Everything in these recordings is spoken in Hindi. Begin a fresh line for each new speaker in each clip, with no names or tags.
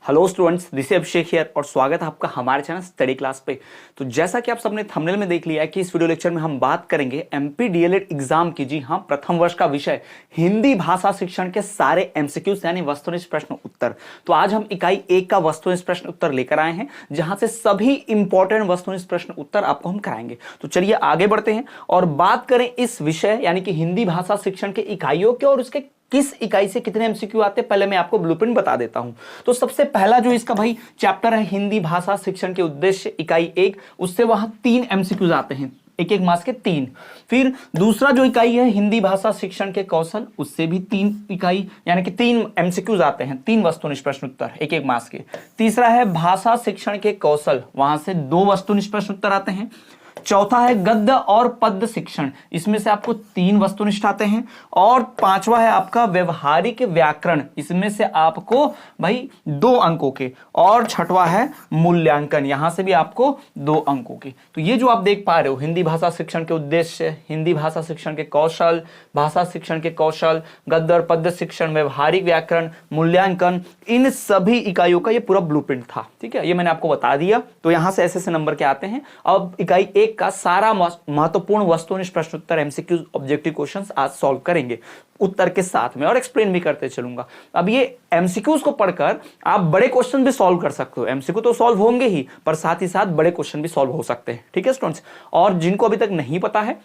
Hello students, this is Abhishek here और स्वागत है आपका हमारे चैनल स्टडी क्लास पे। तो जैसा कि आप सबने थंबनेल में देख लिया है कि इस वीडियो लेक्चर में हम बात करेंगे एमपी डीएलएड एग्जाम की, जी हां, प्रथम वर्ष का विषय हिंदी भाषा शिक्षण के सारे एमसीक्यूज यानी वस्तुनिष्ठ प्रश्न उत्तर। तो आज हम इकाई 1 का वस्तुनिष्ठ प्रश्न उत्तर लेकर आए हैं, जहां से सभी इंपॉर्टेंट वस्तुनिष्ठ प्रश्न उत्तर आपको हम कराएंगे। तो चलिए आगे बढ़ते हैं और बात करें इस विषय यानी कि हिंदी भाषा शिक्षण के इकाइयों के और उसके किस इकाई से कितने एमसीक्यू आते हैं, पहले मैं आपको ब्लूप्रिंट बता देता हूं। तो सबसे पहला जो इसका भाई चैप्टर है हिंदी भाषा शिक्षण के उद्देश्य इकाई 1, उससे वहां 3 एमसीक्यूज आते हैं, एक एक मार्क्स के 3। फिर दूसरा जो इकाई है हिंदी भाषा शिक्षण के कौशल, उससे भी 3 इकाई यानी कि 3 एमसीक्यूज आते हैं, 3 वस्तुनिष्ठ प्रश्न उत्तर एक एक मार्क्स के। तीसरा है भाषा शिक्षण के कौशल, वहां से 2 वस्तुनिष्ठ प्रश्न उत्तर आते हैं। चौथा है गद्य और पद्य शिक्षण, इसमें से आपको 3 वस्तुनिष्ठ आते हैं। और पांचवा है आपका व्यवहारिक व्याकरण, इसमें से आपको भाई 2 अंकों के। और छठवा है मूल्यांकन, यहां से भी आपको 2 अंकों के। तो ये जो आप देख पा रहे हो हिंदी भाषा शिक्षण के उद्देश्य, हिंदी भाषा शिक्षण के कौशल, भाषा शिक्षण के कौशल, गद्य और पद्य शिक्षण, व्यवहारिक व्याकरण, मूल्यांकन, इन सभी इकाइयों का ये पूरा ब्लूप्रिंट था। ठीक है, ये मैंने आपको बता दिया। तो यहां से ऐसे नंबर के आते हैं। अब इकाई 1 का सारा महत्वपूर्ण वस्तुनिष्ठ प्रश्न उत्तर एमसीक्यू ऑब्जेक्टिव क्वेश्चंस आज सॉल्व करेंगे उत्तर के साथ में, और एक्सप्लेन भी करते चलूंगा। अब ये एमसीक्यूज को पढ़कर आप बड़े क्वेश्चन भी सॉल्व कर सकते हो। एमसीक्यू तो सॉल्व होंगे ही, पर साथ ही साथ बड़े क्वेश्चन भी सॉल्व हो सकते हैं। ठीक है स्टूडेंट्स, और जिनको अभी तक नहीं पता है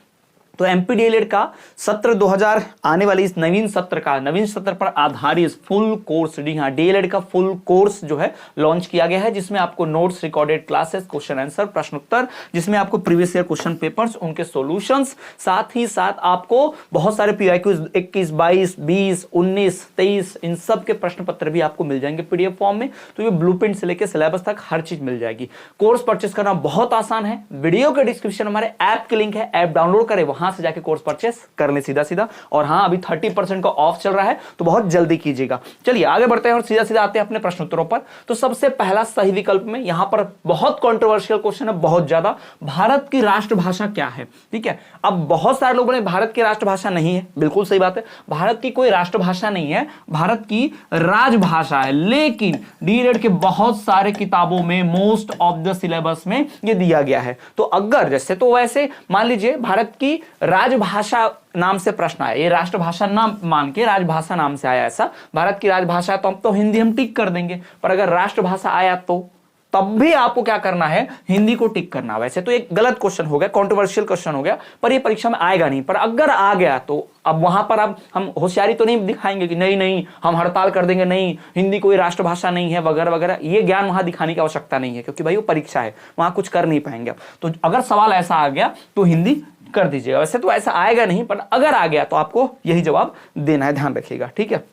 तो एमपी डीएलएड का सत्र 2000 आने वाले इस नवीन सत्र पर आधारित फुल कोर्स, जी हाँ, डीएलएड का फुल कोर्स जो है लॉन्च किया गया है, जिसमें आपको notes, recorded classes, question answer, प्रश्न उत्तर, जिसमें आपको प्रीवियस ईयर क्वेश्चन पेपर्स, उनके सॉल्यूशंस, साथ ही साथ आपको बहुत सारे पीआईक्यूज 21, 22, 20, 19, 23 इन सब के प्रश्न पत्र भी आपको मिल जाएंगे पीडीएफ फॉर्म में। तो ये ब्लूप्रिंट से लेकर सिलेबस तक हर चीज मिल जाएगी। कोर्स परचेस करना बहुत आसान है, वीडियो के डिस्क्रिप्शन हमारे ऐप के लिंक है, ऐप डाउनलोड करें, वहां से जाके कोर्स परचेस कर ले सीधा। और हां, अभी 30% का ऑफ चल रहा है, तो बहुत जल्दी कीजिएगा। चलिए आगे बढ़ते हैं और सीधा आते हैं अपने प्रश्न उत्तरों पर। तो सबसे पहला सही विकल्प में यहां पर बहुत कंट्रोवर्शियल क्वेश्चन है, बहुत ज्यादा। भारत की राष्ट्रभाषा क्या है? ठीक है, अब बहुत सारे लोग बोले भारत की राष्ट्रभाषा नहीं है, बिल्कुल सही बात है, भारत की कोई राष्ट्रभाषा नहीं है, भारत की राजभाषा है। लेकिन डीएलएड के बहुत सारे किताबों में, मोस्ट ऑफ द सिलेबस में यह दिया गया है। तो अगर जैसे तो वैसे मान लीजिए भारत की राजभाषा नाम से प्रश्न आया, ये राष्ट्रभाषा नाम मान के राजभाषा नाम से आया, ऐसा भारत की राजभाषा है तो अब तो हिंदी हम टिक कर देंगे। पर अगर राष्ट्रभाषा आया तो तब भी आपको क्या करना है, हिंदी को टिक करना। वैसे तो एक गलत क्वेश्चन हो गया, कंट्रोवर्शियल क्वेश्चन हो गया, पर ये परीक्षा में आएगा नहीं। पर अगर आ गया तो अब वहां पर अब हम होशियारी तो नहीं दिखाएंगे कि नहीं हम हड़ताल कर देंगे, नहीं हिंदी कोई राष्ट्रभाषा नहीं है वगैरह वगैरह। ये ज्ञान वहां दिखाने की आवश्यकता नहीं है, क्योंकि भाई वो परीक्षा है, वहां कुछ कर नहीं पाएंगे। तो अगर सवाल ऐसा आ गया तो हिंदी कर दीजिएगा। वैसे तो ऐसा आएगा नहीं, पर अगर आ गया तो आपको यही जवाब देना है, ध्यान रखिएगा। ठीक है,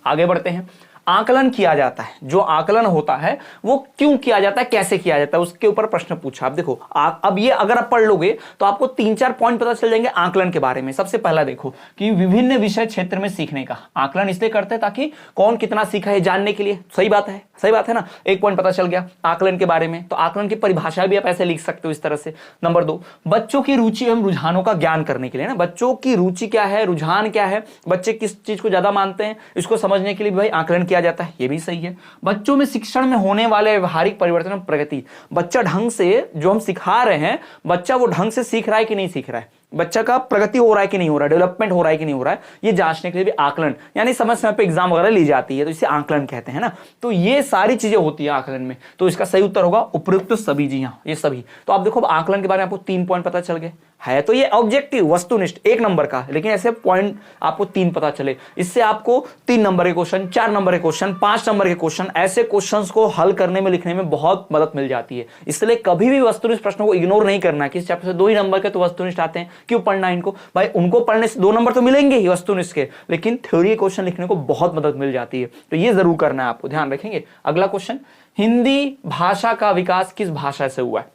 आगे बढ़ते हैं। आकलन किया जाता है, जो आकलन होता है वो क्यों किया जाता है, कैसे किया जाता है, उसके ऊपर प्रश्न पूछा। आप देखो अब ये अगर आप पढ़ लोगे तो आपको 3-4 पॉइंट पता चल जाएंगे आकलन के बारे में। सबसे पहला देखो कि विभिन्न विषय क्षेत्र में सीखने का आकलन इसलिए करते हैं ताकि कौन कितना सीखा है जानने के लिए। सही बात है ना, एक पॉइंट पता चल गया आकलन के बारे में। तो आकलन की परिभाषा भी आप ऐसे लिख सकते हो इस तरह से। नंबर 2, बच्चों की रुचि एवं रुझानों का ज्ञान करने के लिए ना, बच्चों की रुचि क्या है, रुझान क्या है, बच्चे किस चीज को ज्यादा मानते हैं, इसको समझने के लिए भाई आकलन किया जाता है, ये भी सही है। बच्चों में शिक्षण में होने वाले व्यवहारिक परिवर्तन और प्रगति, बच्चा ढंग से जो हम सिखा रहे हैं, बच्चा वो ढंग से सीख रहा है कि नहीं सीख रहा है, बच्चा का प्रगति हो रहा है कि नहीं हो रहा है, डेवलपमेंट हो रहा है कि नहीं हो रहा है, ये जांचने के लिए भी आकलन यानी समय समय पे एग्जाम वगैरह ली जाती है, तो इसे आकलन कहते हैं ना। तो ये सारी चीजें होती है आकलन में। तो इसका सही उत्तर होगा उपयुक्त सभी, जी हाँ, ये सभी। तो आप देखो आकलन के बारे में आपको 3 पॉइंट पता चल गए है। तो ये ऑब्जेक्टिव वस्तुनिष्ठ 1 नंबर का, लेकिन ऐसे पॉइंट आपको 3 पता चले, इससे आपको 3 नंबर के क्वेश्चन, 4 नंबर के क्वेश्चन, 5 नंबर के क्वेश्चन, ऐसे क्वेश्चंस को हल करने में, लिखने में बहुत मदद मिल जाती है। इसलिए कभी भी वस्तुनिष्ठ प्रश्नों को इग्नोर नहीं करना है। किस चैप्टर से 2 ही नंबर के तो वस्तुनिष्ठ आते हैं, क्यों पढ़ना है इनको भाई? उनको पढ़ने से 2 नंबर तो मिलेंगे ही वस्तुनिष्ठ के, लेकिन थ्योरी क्वेश्चन लिखने को बहुत मदद मिल जाती है। तो ये जरूर करना है आपको, ध्यान रखेंगे। अगला क्वेश्चन, हिंदी भाषा का विकास किस भाषा से हुआ है?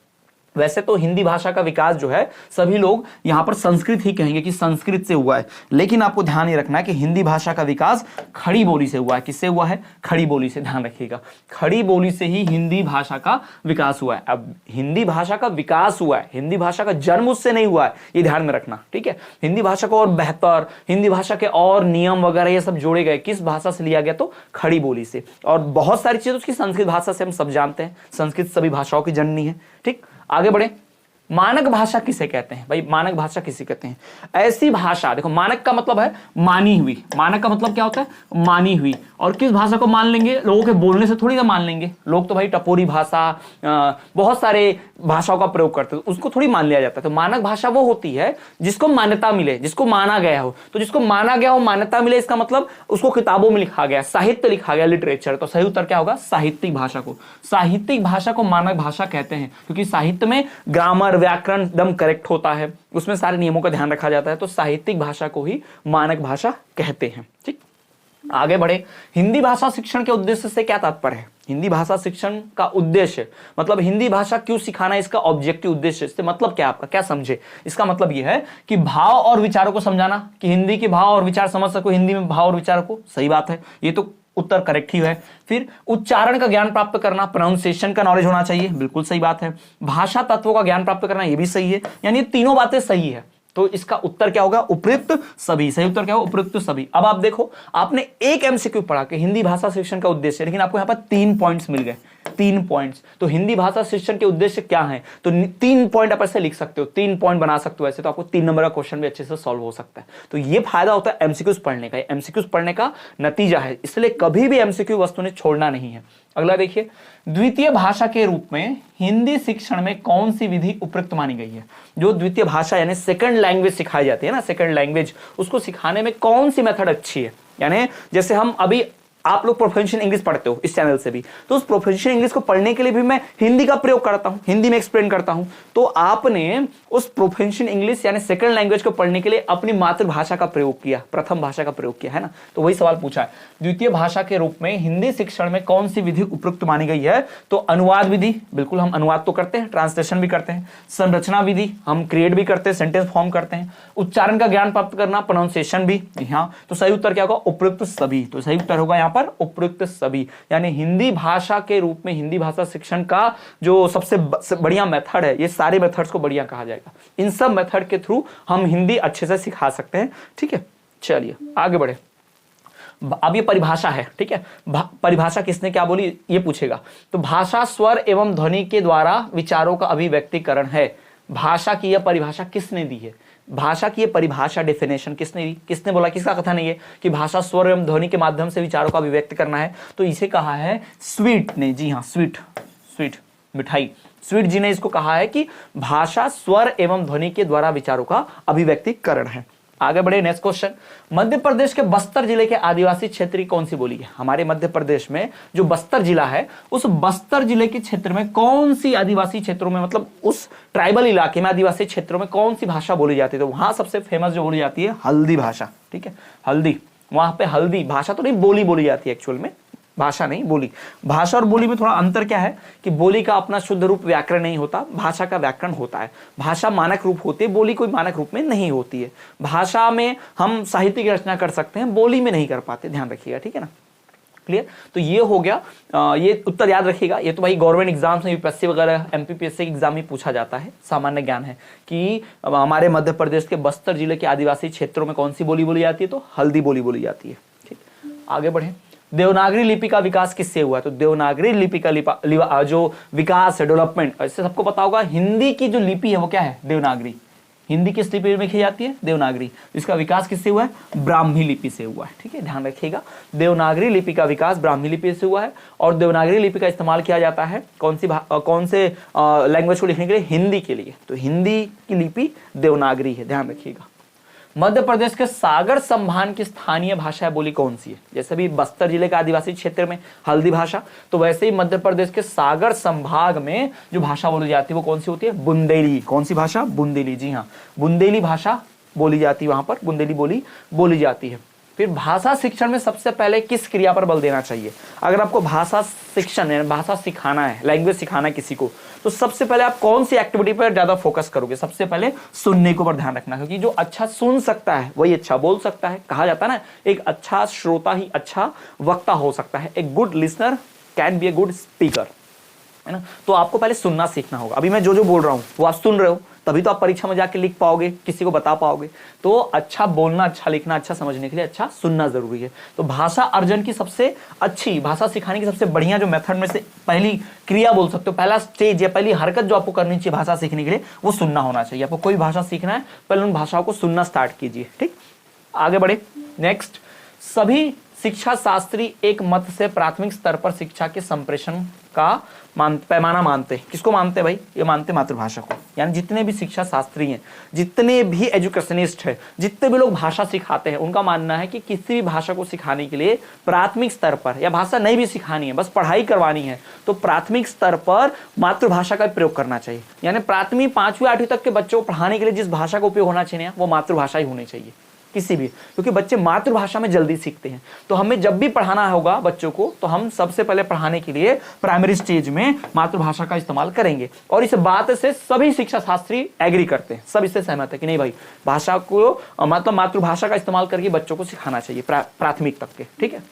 वैसे तो हिंदी भाषा का विकास जो है सभी लोग यहां पर संस्कृत ही कहेंगे कि संस्कृत से हुआ है, लेकिन आपको ध्यान ये रखना है कि हिंदी भाषा का विकास खड़ी बोली से हुआ है। किससे हुआ है? खड़ी बोली से, ध्यान रखिएगा। खड़ी बोली से ही हिंदी भाषा का विकास हुआ है। अब हिंदी भाषा का विकास हुआ है, हिंदी भाषा का जन्म उससे नहीं हुआ है, ये ध्यान में रखना, ठीक है। हिंदी भाषा को और बेहतर, हिंदी भाषा के और नियम वगैरह ये सब जोड़े गए, किस भाषा से लिया गया? तो खड़ी बोली से। और बहुत सारी चीजें उसकी संस्कृत भाषा से हम सब जानते हैं, संस्कृत सभी भाषाओं की जननी है, ठीक। आगे बढ़े। मानक भाषा किसे कहते हैं? भाई मानक भाषा किसे कहते हैं? ऐसी भाषा, देखो मानक का मतलब है मानी हुई, मानक का मतलब क्या होता है? मानी हुई। और किस भाषा को मान लेंगे? लोगों के बोलने से थोड़ी ना मान लेंगे, लोग तो भाई टपोरी भाषा, बहुत सारे भाषाओं का प्रयोग करते हैं, उसको थोड़ी मान लिया जाता है। तो मानक भाषा वो होती है जिसको मान्यता मिले, जिसको माना गया हो। तो जिसको माना गया हो, मान्यता मिले, इसका मतलब उसको किताबों में लिखा गया, साहित्य लिखा गया, लिटरेचर। तो सही उत्तर क्या होगा? साहित्यिक भाषा को। साहित्यिक भाषा को मानक भाषा कहते हैं, क्योंकि साहित्य में ग्रामर, व्याकरण एकदम करेक्ट होता है, उसमें सारे नियमों का ध्यान रखा जाता है। तो साहित्यिक भाषा को ही मानक भाषा कहते हैं, ठीक। आगे बढ़े। हिंदी भाषा शिक्षण के उद्देश्य से क्या तात्पर्य है? हिंदी भाषा शिक्षण का उद्देश्य मतलब हिंदी भाषा क्यों सिखाना है, इसका ऑब्जेक्टिव उद्देश्य, इससे मतलब क्या आपका, क्या समझे? इसका मतलब यह है कि भाव और विचारों को समझाना, कि हिंदी के भाव और विचार समझ सको, हिंदी में भाव और विचार को। सही बात है, ये तो उत्तर करेक्ट ही है। फिर उच्चारण का ज्ञान प्राप्त करना, प्रोनाउंसिएशन का नॉलेज होना चाहिए, बिल्कुल सही बात है। भाषा तत्वों का ज्ञान प्राप्त करना, ये भी सही है। यानी तीनों बातें सही है। तो इसका उत्तर क्या होगा? उपयुक्त सभी। सही उत्तर क्या होगा? उपयुक्त सभी। अब आप देखो, आपने एक एमसीक्यू पढ़ा कि हिंदी भाषा शिक्षण का उद्देश्य, लेकिन आपको यहां पर 3 पॉइंट्स मिल गए, 3 पॉइंट्स। तो हिंदी भाषा शिक्षण के उद्देश्य क्या है? तो 3 पॉइंट आप ऐसे लिख सकते हो, 3 पॉइंट बना सकते हो ऐसे, तो आपको 3 नंबर का क्वेश्चन भी अच्छे से सॉल्व हो सकता है। तो ये फायदा होता है एमसीक्यूज पढ़ने का, एमसीक्यूज पढ़ने का नतीजा है, इसलिए कभी भी एमसीक्यू वस्तु ने छोड़ना नहीं है। अगला देखिए, द्वितीय भाषा के रूप में हिंदी शिक्षण में कौन सी विधि उपयुक्त मानी गई है? जो द्वितीय भाषा यानी सेकंड लैंग्वेज सिखाई जाती है ना, सेकंड लैंग्वेज, उसको सिखाने में कौन सी मेथड अच्छी है? यानी जैसे हम अभी आप लोग प्रोफेशनल इंग्लिश पढ़ते हो इस चैनल से भी, तो उस प्रोफेशनल इंग्लिश को पढ़ने के लिए भी मैं हिंदी का प्रयोग करता हूं, हिंदी में एक्सप्लेन करता हूं। तो आपने उस प्रोफेशनल इंग्लिश यानी सेकंड लैंग्वेज को पढ़ने के लिए अपनी मातृभाषा का प्रयोग किया, प्रथम भाषा का प्रयोग किया, है ना। तो वही सवाल पूछा है, द्वितीय भाषा के रूप में हिंदी शिक्षण में कौन सी विधि उपयुक्त मानी गई है? तो अनुवाद विधि, बिल्कुल हम अनुवाद तो करते हैं, ट्रांसलेशन भी करते हैं। संरचना विधि, हम क्रिएट भी करते हैं, सेंटेंस फॉर्म करते हैं। उच्चारण का ज्ञान प्राप्त करना, प्रोनाउंसिएशन भी, हाँ। तो सही उत्तर क्या होगा? उपयुक्त सभी। तो सही उत्तर होगा यहाँ पर उपयुक्त सभी। यानी हिंदी भाषा के रूप में हिंदी भाषा शिक्षण का जो सबसे बढ़िया मेथड है, ये सारे मेथड्स को बढ़िया कहा जाएगा। इन सब मेथड के थ्रू हम हिंदी अच्छे से सिखा सकते हैं, ठीक है। चलिए आगे बढ़े। अब ये परिभाषा है, ठीक है। परिभाषा किसने क्या बोली ये पूछेगा। तो भाषा स्वर एवं ध्वनि के द्वारा विचारों का अभिव्यक्तिकरण है। भाषा की यह परिभाषा किसने दी है? भाषा की ये परिभाषा, डेफिनेशन किसने दी? किसने बोला? किसका कथन है ये कि भाषा स्वर एवं ध्वनि के माध्यम से विचारों का अभिव्यक्त करना है? तो इसे कहा है स्वीट ने, जी हाँ, स्वीट, स्वीट मिठाई, स्वीट जी ने इसको कहा है कि भाषा स्वर एवं ध्वनि के द्वारा विचारों का अभिव्यक्तिकरण है। आगे बढ़े, नेक्स्ट क्वेश्चन। मध्य प्रदेश के बस्तर जिले के आदिवासी क्षेत्र की कौन सी बोली है? हमारे मध्य प्रदेश में जो बस्तर जिला है, उस बस्तर जिले के क्षेत्र में कौन सी आदिवासी क्षेत्रों में, मतलब उस ट्राइबल इलाके में, आदिवासी क्षेत्रों में कौन सी भाषा बोली जाती है? तो वहां सबसे फेमस जो बोली जाती है हल्दी भाषा, ठीक है। हल्दी, वहां पे हल्दी भाषा तो नहीं, बोली बोली जाती है एक्चुअल में, भाषा नहीं बोली। भाषा और बोली में थोड़ा अंतर क्या है कि बोली का अपना शुद्ध रूप व्याकरण नहीं होता, भाषा का व्याकरण होता है। भाषा मानक रूप होती है, बोली कोई मानक रूप में नहीं होती है। भाषा में हम साहित्य की रचना कर सकते हैं, बोली में नहीं कर पाते, ध्यान रखिएगा, ठीक है ना। क्लियर? तो ये हो गया, ये उत्तर याद रखिएगा। ये तो भाई गवर्नमेंट एग्जाम्स में यूपीएससी वगैरह एमपीपीएससी एग्जाम में पूछा जाता है, सामान्य ज्ञान है कि हमारे मध्य प्रदेश के बस्तर जिले के आदिवासी क्षेत्रों में कौन सी बोली बोली जाती है? तो हल्दी बोली बोली जाती है, ठीक। आगे बढ़े। देवनागरी लिपि का विकास किससे हुआ? तो देवनागरी लिपि का जो विकास है, डेवलपमेंट, इससे सबको पता होगा हिंदी की जो लिपि है वो क्या है? देवनागरी। हिंदी किस लिपि में लिखी जाती है? देवनागरी। इसका विकास किससे हुआ है? ब्राह्मी लिपि से हुआ है, ठीक है, ध्यान रखिएगा। देवनागरी लिपि का विकास ब्राह्मी लिपि से हुआ है और देवनागरी लिपि का इस्तेमाल किया जाता है कौन से लैंग्वेज को लिखने के लिए? हिंदी के लिए। तो हिंदी की लिपि देवनागरी है, ध्यान रखिएगा। मध्य प्रदेश के सागर संभाग की स्थानीय भाषा बोली कौन सी है? जैसे भी बस्तर जिले के आदिवासी क्षेत्र में हल्दी भाषा, तो वैसे ही मध्य प्रदेश के सागर संभाग में जो भाषा बोली जाती है वो कौन सी होती है? बुंदेली। कौन सी भाषा? बुंदेली, जी हाँ, बुंदेली भाषा बोली जाती है, वहां पर बुंदेली बोली बोली जाती है। फिर भाषा शिक्षण में सबसे पहले किस क्रिया पर बल देना चाहिए? अगर आपको भाषा शिक्षण है, भाषा सिखाना है, लैंग्वेज सिखाना है किसी को, तो सबसे पहले आप कौन सी एक्टिविटी पर ज्यादा फोकस करोगे? सबसे पहले सुनने को पर ध्यान रखना, क्योंकि जो अच्छा सुन सकता है वही अच्छा बोल सकता है। कहा जाता है ना, एक अच्छा श्रोता ही अच्छा वक्ता हो सकता है। A good listener can be a good speaker, है ना। तो आपको पहले सुनना सीखना होगा। अभी मैं जो जो बोल रहा हूं वो आप सुन रहे हो, तभी तो आप परीक्षा में जाके लिख पाओगे, किसी को बता पाओगे। तो अच्छा बोलना, अच्छा लिखना, अच्छा समझने के लिए अच्छा सुनना जरूरी है। तो भाषा अर्जन की सबसे अच्छी, भाषा सिखाने की सबसे बढ़िया जो मेथड में से पहली क्रिया बोल सकते हो, पहला स्टेज या पहली हरकत जो आपको करनी चाहिए भाषा सीखने के लिए, वो सुनना होना चाहिए। आपको कोई भाषा सीखना है, पहले उन भाषाओं को सुनना स्टार्ट कीजिए। ठीक, आगे बढ़े। नेक्स्ट, सभी शिक्षा शास्त्री एक मत से प्राथमिक स्तर पर शिक्षा के संप्रेषण का पैमाना मानते हैं। किसको मानते हैं भाई? ये मानते मातृभाषा को। यानी जितने भी शिक्षा शास्त्री हैं, जितने भी एजुकेशनिस्ट हैं, जितने भी लोग भाषा सिखाते हैं, उनका मानना है कि किसी भी भाषा को सिखाने के लिए प्राथमिक स्तर पर, या भाषा नहीं भी सिखानी है, बस पढ़ाई करवानी है, तो प्राथमिक स्तर पर मातृभाषा का प्रयोग करना चाहिए। यानी प्राथमिक 5वीं 8वीं तक के बच्चों को पढ़ाने के लिए जिस भाषा का उपयोग होना चाहिए वो मातृभाषा ही होनी चाहिए किसी भी, क्योंकि बच्चे मातृभाषा में जल्दी सीखते हैं। तो हमें जब भी पढ़ाना होगा बच्चों को, तो हम सबसे पहले पढ़ाने के लिए प्राइमरी स्टेज में मातृभाषा का इस्तेमाल करेंगे। और इस बात से सभी शिक्षा शास्त्री एग्री करते हैं, सब इससे सहमत है कि नहीं भाई, भाषा को मतलब मातृभाषा का इस्तेमाल करके बच्चों को सिखाना चाहिए प्राथमिक तक के। ठीक है,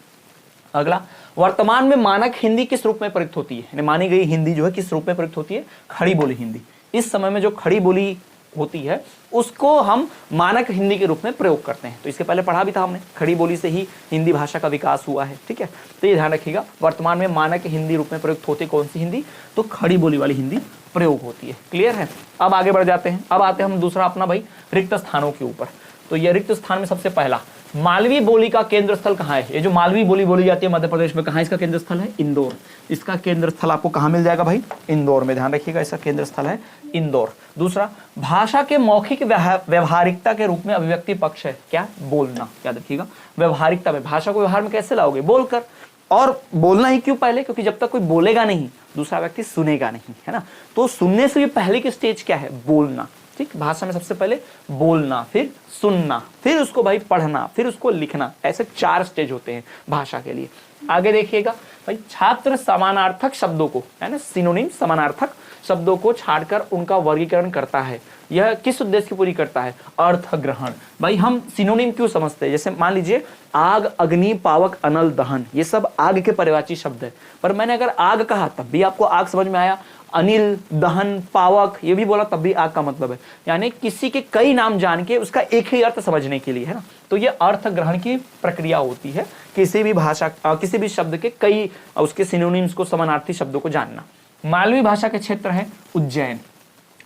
अगला, वर्तमान में मानक हिंदी किस रूप में प्रयुक्त होती है? मानी गई हिंदी जो है किस रूप में प्रयुक्त होती है? खड़ी बोली हिंदी। इस समय में जो खड़ी बोली होती है उसको हम मानक हिंदी के रूप में प्रयोग करते हैं। तो इसके पहले पढ़ा भी था हमने, खड़ी बोली से ही हिंदी भाषा का विकास हुआ है। ठीक है, तो ये ध्यान रखिएगा, वर्तमान में मानक हिंदी रूप में प्रयुक्त होती कौन सी हिंदी? तो खड़ी बोली वाली हिंदी प्रयोग होती है। क्लियर है? अब आगे बढ़ जाते हैं। अब आते हैं हम दूसरा अपना भाई रिक्त स्थानों के ऊपर। तो ये रिक्त स्थान में सबसे पहला, मालवी बोली का केंद्र स्थल कहाँ है? ये जो मालवी बोली बोली जाती है मध्य प्रदेश में, कहाँ इसका केंद्र स्थल है? इंदौर। इसका केंद्र स्थल आपको कहाँ मिल जाएगा भाई? इंदौर में। ध्यान रखिएगा, इसका केंद्र स्थल है इंदौर। दूसरा, भाषा के मौखिक व्यवहारिकता के रूप में अभिव्यक्ति पक्ष है क्या? बोलना। याद रखिएगा, व्यवहारिकता में, भाषा को व्यवहार में कैसे लाओगे? बोलकर। और बोलना ही क्यों पहले? क्योंकि जब तक कोई बोलेगा नहीं दूसरा व्यक्ति सुनेगा नहीं, है ना। तो सुनने से भी पहले की स्टेज क्या है? बोलना। ठीक, भाषा में सबसे पहले बोलना, फिर सुनना, फिर उसको भाई पढ़ना, फिर उसको लिखना। ऐसे 4 स्टेज होते हैं भाषा के लिए। आगे देखिएगा भाई, छात्र समानार्थक शब्दों को, है ना, सिनोनिम, समानार्थक शब्दों को छाड़कर उनका वर्गीकरण करता है। यह किस उद्देश्य की पूरी करता है? अर्थ ग्रहण। भाई हम सिनोनिम क्यों समझते हैं? जैसे मान लीजिए आग, अग्नि, पावक, अनल, दहन, ये सब आग के पर्यायवाची शब्द है। पर मैंने अगर आग कहा तब भी आपको आग समझ में आया, अनिल, दहन, पावक ये भी बोला तब भी आग का मतलब है। यानी किसी के कई नाम जान के उसका एक ही अर्थ समझने के लिए, है ना। तो ये अर्थ ग्रहण की प्रक्रिया होती है, किसी भी भाषा, किसी भी शब्द के कई उसके सिनोनिम्स को, समानार्थी शब्दों को जानना। मालवी भाषा के क्षेत्र है उज्जैन।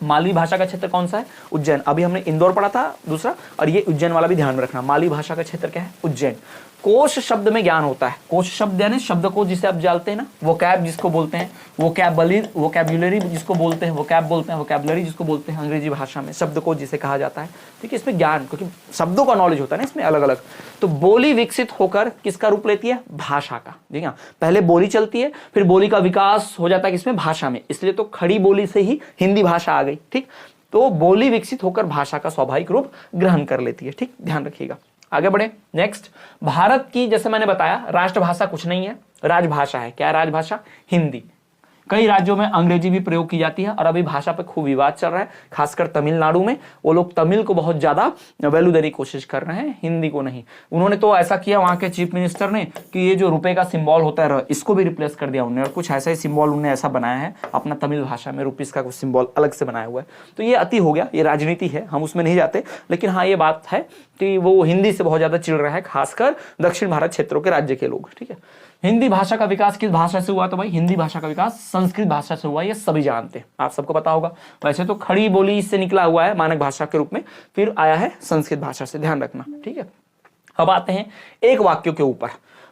मालवी भाषा का क्षेत्र कौन सा है? उज्जैन। अभी हमने इंदौर पढ़ा था दूसरा, और ये उज्जैन वाला भी ध्यान में रखना। मालवी भाषा का क्षेत्र क्या है? उज्जैन। कोश शब्द में ज्ञान होता है। कोश शब्द यानी शब्द को जिसे आप जानते हैं ना, वोकैब जिसको बोलते हैं, वोकैब्युलरी जिसको बोलते हैं, वोकैब बोलते हैं, वोकैबुलरी जिसको बोलते हैं अंग्रेजी भाषा में, शब्द को जिसे कहा जाता है। ठीक है, इसमें ज्ञान, क्योंकि शब्दों का नॉलेज होता है ना इसमें अलग अलग। तो बोली विकसित होकर किसका रूप लेती है? भाषा का। ठीक है, पहले बोली चलती है, फिर बोली का विकास हो जाता है किसमें? भाषा में। इसलिए तो खड़ी बोली से ही हिंदी भाषा आ गई। ठीक, तो बोली विकसित होकर भाषा का स्वाभाविक रूप ग्रहण कर लेती है। ठीक, ध्यान रखिएगा। आगे बढ़े। नेक्स्ट, भारत की, जैसे मैंने बताया, राष्ट्रभाषा कुछ नहीं है, राजभाषा है। क्या है राजभाषा? हिंदी। कई राज्यों में अंग्रेजी भी प्रयोग की जाती है, और अभी भाषा पर खूब विवाद चल रहा है, खासकर तमिलनाडु में। वो लोग तमिल को बहुत ज्यादा वैल्यू देने की कोशिश कर रहे हैं, हिंदी को नहीं। उन्होंने तो ऐसा किया वहां के चीफ मिनिस्टर ने कि ये जो रुपए का सिंबल होता है इसको भी रिप्लेस कर दिया उन्होंने, और कुछ ऐसा ही सिंबल उन्होंने ऐसा बनाया है अपना तमिल भाषा में, रुपीस का कुछ सिंबल अलग से बनाया हुआ है। तो ये अति हो गया, ये राजनीति है, हम उसमें नहीं जाते। लेकिन हाँ, ये बात है कि वो हिंदी से बहुत ज्यादा चिढ़ रहा है, खासकर दक्षिण भारत क्षेत्रों के राज्य के लोग। ठीक है, हिंदी भाषा का विकास किस भाषा से हुआ? तो भाई हिंदी भाषा का विकास संस्कृत भाषा से हुआ, ये सभी जानते हैं, आप सबको पता होगा। वैसे तो खड़ी बोली से निकला हुआ है मानक भाषा के रूप में, फिर आया है संस्कृत भाषा से, ध्यान रखना। ठीक है, अब आते हैं एक वाक्य के ऊपर।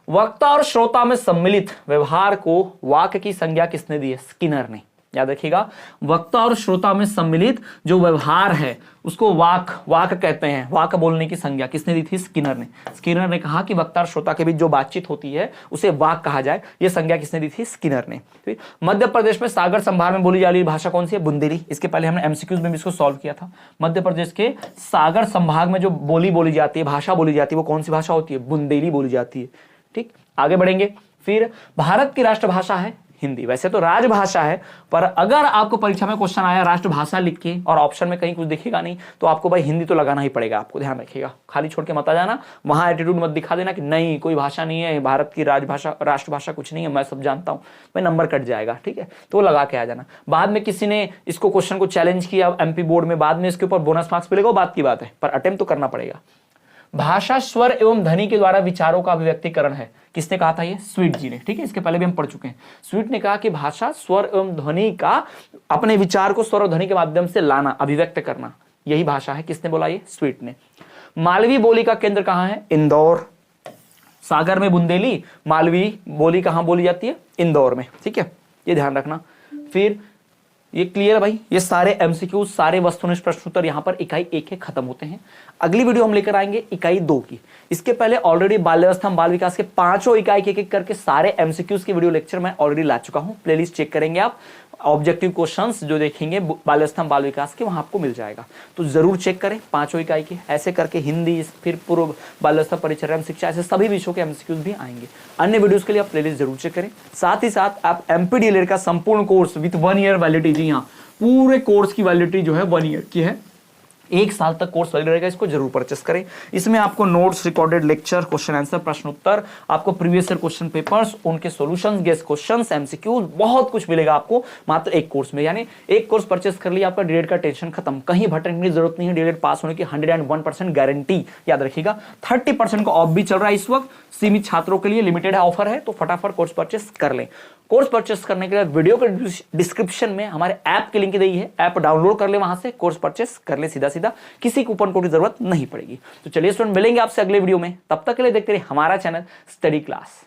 वक्ता और श्रोता में सम्मिलित व्यवहार को वाक्य की संज्ञा किसने दी है? स्किनर ने। याद रखिएगा, वक्ता और श्रोता में सम्मिलित जो व्यवहार है उसको वाक कहते हैं। वाक बोलने की संज्ञा किसने दी थी? स्किनर ने। स्किनर ने कहा कि वक्ता और श्रोता के बीच जो बातचीत होती है उसे वाक कहा जाए। यह संज्ञा किसने दी थी? स्किनर ने। मध्य प्रदेश में सागर संभाग में बोली जाने वाली भाषा कौन सी है? बुंदेली। इसके पहले हमने एमसीक्यूज में भी इसको सॉल्व किया था। मध्य प्रदेश के सागर संभाग में जो बोली जाती है, भाषा बोली जाती है, वो कौन सी भाषा होती है? बुंदेली बोली जाती है। ठीक, आगे बढ़ेंगे। फिर भारत की राष्ट्रभाषा है हिंदी। वैसे तो राजभाषा है, पर अगर आपको परीक्षा में क्वेश्चन आया राष्ट्रभाषा लिख के और ऑप्शन में कहीं कुछ दिखेगा नहीं तो आपको भाई हिंदी तो लगाना ही पड़ेगा। आपको ध्यान रखिएगा, खाली छोड़ के मत आ जाना, वहां एटीट्यूड मत दिखा देना कि नहीं कोई भाषा नहीं है, भारत की राजभाषा राष्ट्रभाषा कुछ नहीं है, मैं सब जानता हूं, भाई नंबर कट जाएगा। ठीक है, तो लगा के आ जाना। बाद में किसी ने इसको क्वेश्चन को चैलेंज किया एमपी बोर्ड में, बाद में इसके ऊपर बोनस मार्क्स मिलेगा, बात की बात है, पर अटेम्प्ट तो करना पड़ेगा। भाषा स्वर एवं ध्वनि के द्वारा विचारों का अभिव्यक्तिकरण है। किसने कहा था? ये स्वीट जी ने। ठीक है, इसके पहले भी हम पढ़ चुके हैं। स्वीट ने कहा कि भाषा स्वर एवं ध्वनि का अपने विचार को स्वर और ध्वनि के माध्यम से लाना, अभिव्यक्त करना, यही भाषा है। किसने बोला? ये स्वीट ने। मालवी बोली का केंद्र कहां है? इंदौर। सागर में बुंदेली, मालवी बोली कहां बोली जाती है? इंदौर में। ठीक है, ये ध्यान रखना। फिर ये क्लियर है भाई, ये सारे एमसीक्यू, सारे वस्तुनिष्ठ प्रश्न उत्तर यहाँ पर इकाई 1 के खत्म होते हैं। अगली वीडियो हम लेकर आएंगे इकाई 2 की। इसके पहले ऑलरेडी बाल्यावस्था बाल विकास के 5 इकाई के एक करके सारे एमसीक्यूज के वीडियो लेक्चर मैं ऑलरेडी ला चुका हूं। प्लेलिस्ट चेक करेंगे आप, ऑब्जेक्टिव क्वेश्चंस जो देखेंगे बाल्यावस्था बाल विकास के, वहां आपको मिल जाएगा, तो जरूर चेक करें 5 इकाई के। ऐसे करके हिंदी, फिर पूर्व बाल्यावस्था परिचर्या शिक्षा, ऐसे सभी विषयों के एमसीक्यूज भी आएंगे। अन्य वीडियोस के लिए आप प्लेलिस्ट जरूर चेक करें। साथ ही साथ आप एमपीडीएलएड का संपूर्ण कोर्स विद 1 ईयर वैलिडिटी, जी हाँ, पूरे कोर्स की वैलिडिटी जो है 1 ईयर की है, 1 साल तक कोर्स वैलिड रहेगा, इसको जरूर परचेस करें। इसमें आपको notes, recorded lecture, question answer, प्रश्न उत्तर, आपको प्रीवियस ईयर क्वेश्चन पेपर्स, उनके सॉल्यूशंस, गेस्ट क्वेश्चंस, एमसीक्यूज, बहुत कुछ मिलेगा आपको मात्र एक कोर्स में। यानी एक कोर्स परचेस कर लिया, आपका डीएलएड का टेंशन खत्म, कहीं भटकने की जरूरत नहीं है। डीएलएड पास होने की 101% गारंटी, याद रखिएगा। 30% का ऑफ भी चल रहा है इस वक्त, सीमित छात्रों के लिए लिमिटेड ऑफर है, तो फटाफट कोर्स परचेस कर लें। कोर्स परचेस करने के लिए वीडियो के डिस्क्रिप्शन में हमारे ऐप की लिंक दी है, ऐप डाउनलोड कर ले, वहां से कोर्स परचेस कर ले सीधा सीधा, किसी कूपन कोड की जरूरत नहीं पड़ेगी। तो चलिए स्टूडेंट, मिलेंगे आपसे अगले वीडियो में, तब तक के लिए देखते रहिए हमारा चैनल स्टडी क्लास।